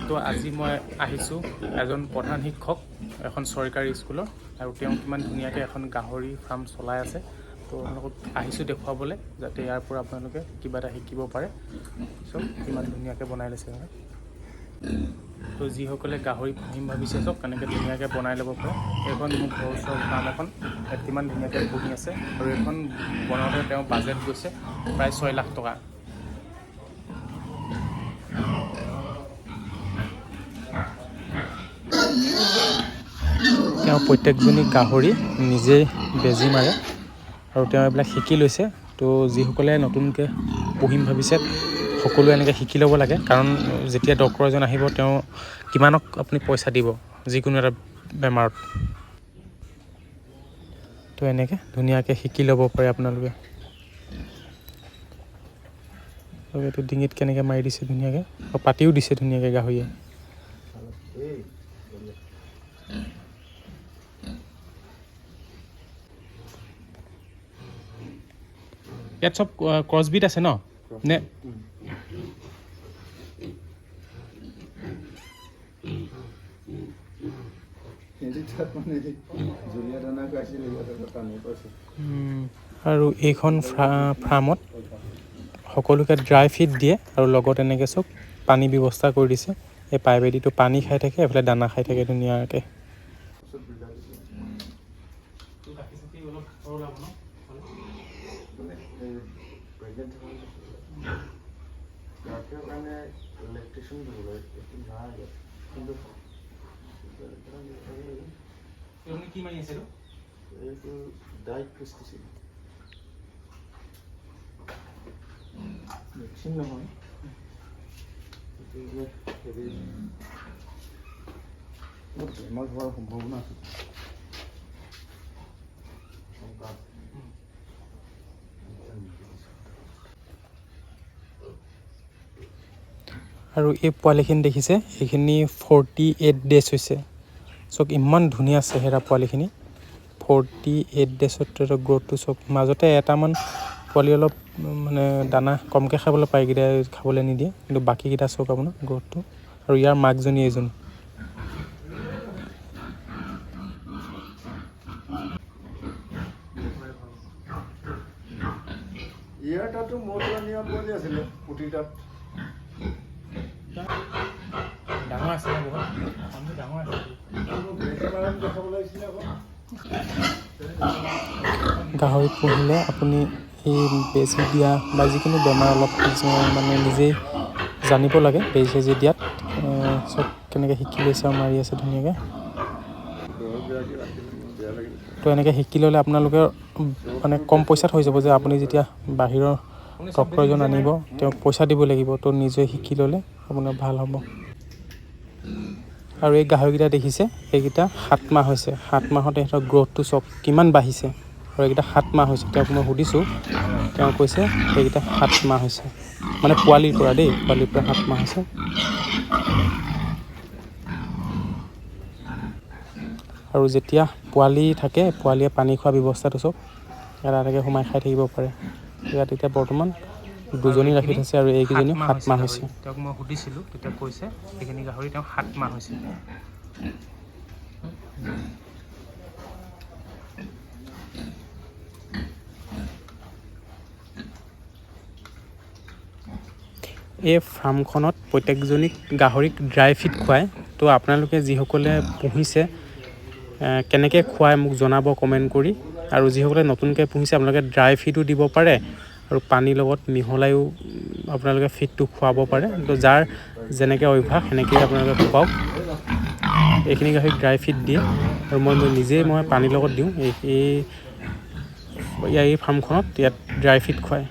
তো আজি মই আহিছোঁ এজন প্ৰধান শিক্ষক এখন চৰকাৰী স্কুলৰ, আৰু তেওঁ কিমান ধুনীয়াকৈ এখন গাহৰি ফাৰ্ম চলাই আছে। তো আপোনালোকক আহিছোঁ দেখুৱাবলৈ, যাতে ইয়াৰ পৰা আপোনালোকে কিবা এটা শিকিব পাৰে। চব কিমান ধুনীয়াকৈ বনাই লৈছে হয়। তো যিসকলে গাহৰি পুহিম ভাবিছে চব কেনেকৈ ধুনীয়াকৈ বনাই ল'ব পাৰে। এইখন মোৰ ঘৰৰ ওচৰৰ ফাৰ্ম এখন, ইয়াত কিমান ধুনীয়াকৈ পুহি আছে, আৰু এইখন বনাওঁতে তেওঁ বাজেট গৈছে প্ৰায় 6 লাখ টকা। তেওঁ প্ৰত্যেকজনী গাহৰি নিজেই বেজী মাৰে, আৰু তেওঁ এইবিলাক শিকি লৈছে। তো যিসকলে নতুনকৈ পুহিম ভাবিছে সকলোৱে এনেকৈ শিকি ল'ব লাগে, কাৰণ যেতিয়া ডক্তৰ এজন আহিব তেওঁ কিমানক আপুনি পইচা দিব যিকোনো এটা বেমাৰত। তো এনেকৈ ধুনীয়াকৈ শিকি ল'ব পাৰে আপোনালোকে। আৰু এইটো ডিঙিত কেনেকৈ মাৰি দিছে ধুনীয়াকৈ, আৰু পাতিও দিছে ধুনীয়াকৈ গাহৰিয়ে। ইয়াত চব ক্ৰছবিট আছে ন নে? আৰু এইখন ফাৰ্মত সকলোকে ড্ৰাই ফিড দিয়ে, আৰু লগত এনেকৈ চব পানী ব্যৱস্থা কৰি দিছে। এই পাইপেদিটো পানী খাই থাকে, এইফালে দানা খাই থাকে ধুনীয়াকৈ। কি মাৰি আছে এইটো? ডাইট প্ৰেষ্টিচিন ভেকচিন নহয়, বেমাৰ হোৱাৰ সম্ভাৱনা আছে। আৰু এই পোৱালিখিনি দেখিছে, এইখিনি 48 ডেজ হৈছে। চব ইমান ধুনীয়া চেহেৰা পোৱালিখিনি। 48 ডেজত গ্ৰ'থটো চব। মাজতে এটামান পোৱালি অলপ মানে দানা কমকৈ খাবলৈ পায়, এইকেইটা খাবলৈ নিদিয়ে, কিন্তু বাকীকেইটা চব আপোনাৰ গ্ৰ'থটো। আৰু ইয়াৰ মাকজনী এইজনী। ইয়াৰ তাতো মৌজোৱা নিয়ম পোৱালি আছিলে পুতিটাত। ডাঙৰ আছে ন বহুত, ডাঙৰ আছে। গাহৰি পুহিলে আপুনি এই বেজী দিয়া বা যিকোনো বেমাৰ অলপ মানে নিজেই জানিব লাগে। বেজী চেজী দিয়াত চব কেনেকৈ শিকি লৈছে আৰু মাৰি আছে ধুনীয়াকৈ। তো এনেকৈ শিকি ল'লে আপোনালোকে মানে কম পইচাত হৈ যাব। যে আপুনি যেতিয়া বাহিৰৰ ডক্তৰ এজন আনিব, তেওঁক পইচা দিব লাগিব। তো নিজে শিকি ল'লে আপোনাৰ ভাল হ'ব। আৰু এই গাহৰিকেইটা দেখিছে, এইকেইটা 7 মাহ হৈছে। 7 মাহতে সিহঁতৰ গ্ৰ'থটো চব কিমান বাঢ়িছে। আৰু এইকেইটা 7 মাহ হৈছে। তেওঁক মই সুধিছোঁ, তেওঁ কৈছে এইকেইটা 7 মাহ হৈছে, মানে পোৱালিৰ পৰা দেই, পোৱালিৰ পৰা 7 মাহ হৈছে। আৰু যেতিয়া পোৱালি থাকে, পোৱালীয়ে পানী খোৱা ব্যৱস্থাটো চব এটা এটাকৈ সোমাই খাই থাকিব পাৰে। ইয়াত এতিয়া বৰ্তমান 2জনী ৰাখি থৈছে, আৰু এইকেইজনী 7 মাহ হৈছে। তেওঁক মই সুধিছিলোঁ, তেতিয়া কৈছে এইখিনি গাহৰি তেওঁ 7 মাহ হৈছে। এই ফাৰ্মখনত প্ৰত্যেকজনী গাহৰিক ড্ৰাই ফিড খুৱায়। তো আপোনালোকে যিসকলে পুহিছে কেনেকৈ খুৱাই মোক জনাব কমেণ্ট কৰি। আৰু যিসকলে নতুনকৈ পুহিছে আপোনালোকে ড্ৰাই ফিডো দিব পাৰে, আৰু পানীৰ লগত মিহলাইও আপোনালোকে ফিডটো খুৱাব পাৰে। তো যাৰ যেনেকৈ অভ্যাস সেনেকৈয়ে আপোনালোকে খুৱাওক। এইখিনি গাহৰিক ড্ৰাই ফিড দিয়ে, আৰু মই নিজেই পানীৰ লগত দিওঁ। এই ফাৰ্মখনত ইয়াত ড্ৰাই ফিড খুৱায়।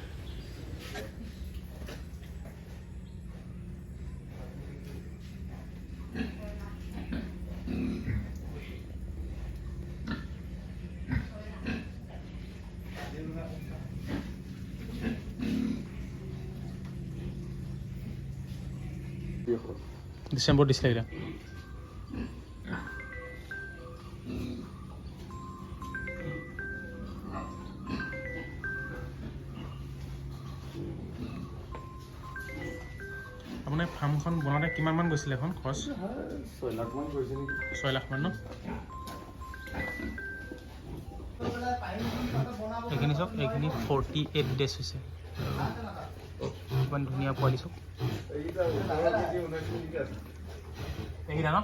ডিচেম্বৰ দিছিলে এইটা। আপোনাৰ ফাৰ্মখন বনাওঁতে কিমানমান গৈছিলে এখন খৰচ? 6 লাখমান কৰিছে নেকি? 6 লাখমান ন? এইখিনি চাওক, এইখিনি 48 ডেজ হৈছে। ইমান ধুনীয়া পোৱালি চাওক এইকেইটা ন?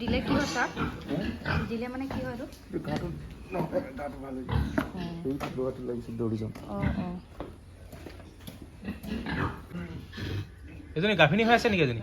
দিলে কি হয় ছাৰ? দিলে মানে কি হয়? গাটো ভাল হৈ যায় লাগিছে দৌৰি যাওঁ। এজনী গাভিনী হৈ আছে নেকি এজনী?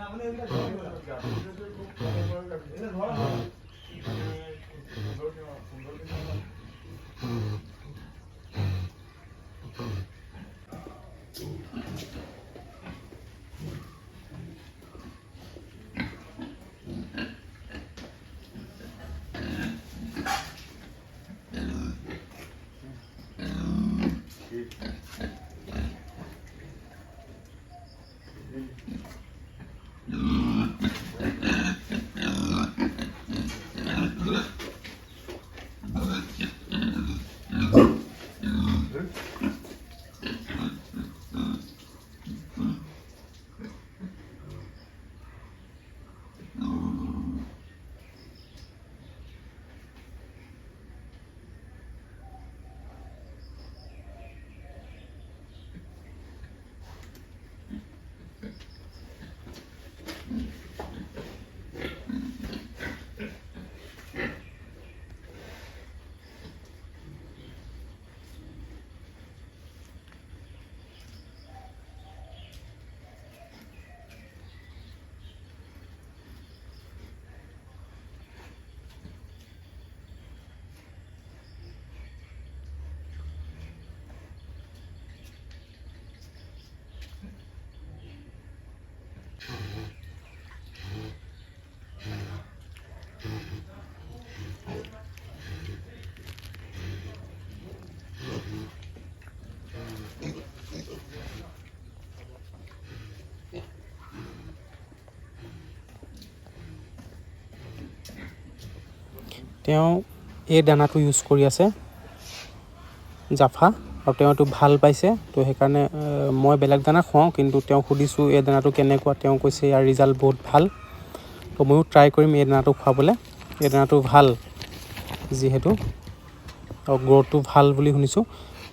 তেওঁ এই দানাটো ইউজ কৰি আছে জাফা, আৰু তেওঁ এইটো ভাল পাইছে। তো সেইকাৰণে মই বেলেগ দানা খুৱাওঁ, কিন্তু তেওঁক সুধিছোঁ এই দানাটো কেনেকুৱা। তেওঁ কৈছে ইয়াৰ ৰিজাল্ট বহুত ভাল। তো ময়ো ট্ৰাই কৰিম এই দানাটো খুৱাবলৈ। এই দানাটো ভাল যিহেতু, আৰু গ্ৰ'থটো ভাল বুলি শুনিছোঁ।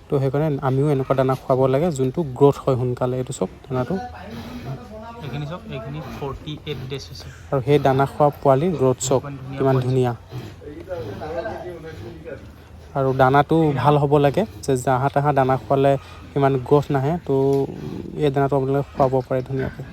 তো সেইকাৰণে আমিও এনেকুৱা দানা খুৱাব লাগে যোনটো গ্ৰ'থ হয় সোনকালে। এইটো চাওক দানাটো, এইখিনি চাওক, এইখিনি 48 ডেজ হৈছে, আৰু সেই দানা খোৱা পোৱালি গ্ৰ'থ চাওক কিমান ধুনীয়া। আৰু দানাটো ভাল হ'ব লাগে, যে জাহা তাহা দানা খোৱালে সিমান গ্ৰ'থ নাহে। তো এই দানাটো আপোনালোকে খুৱাব পাৰে ধুনীয়াকৈ।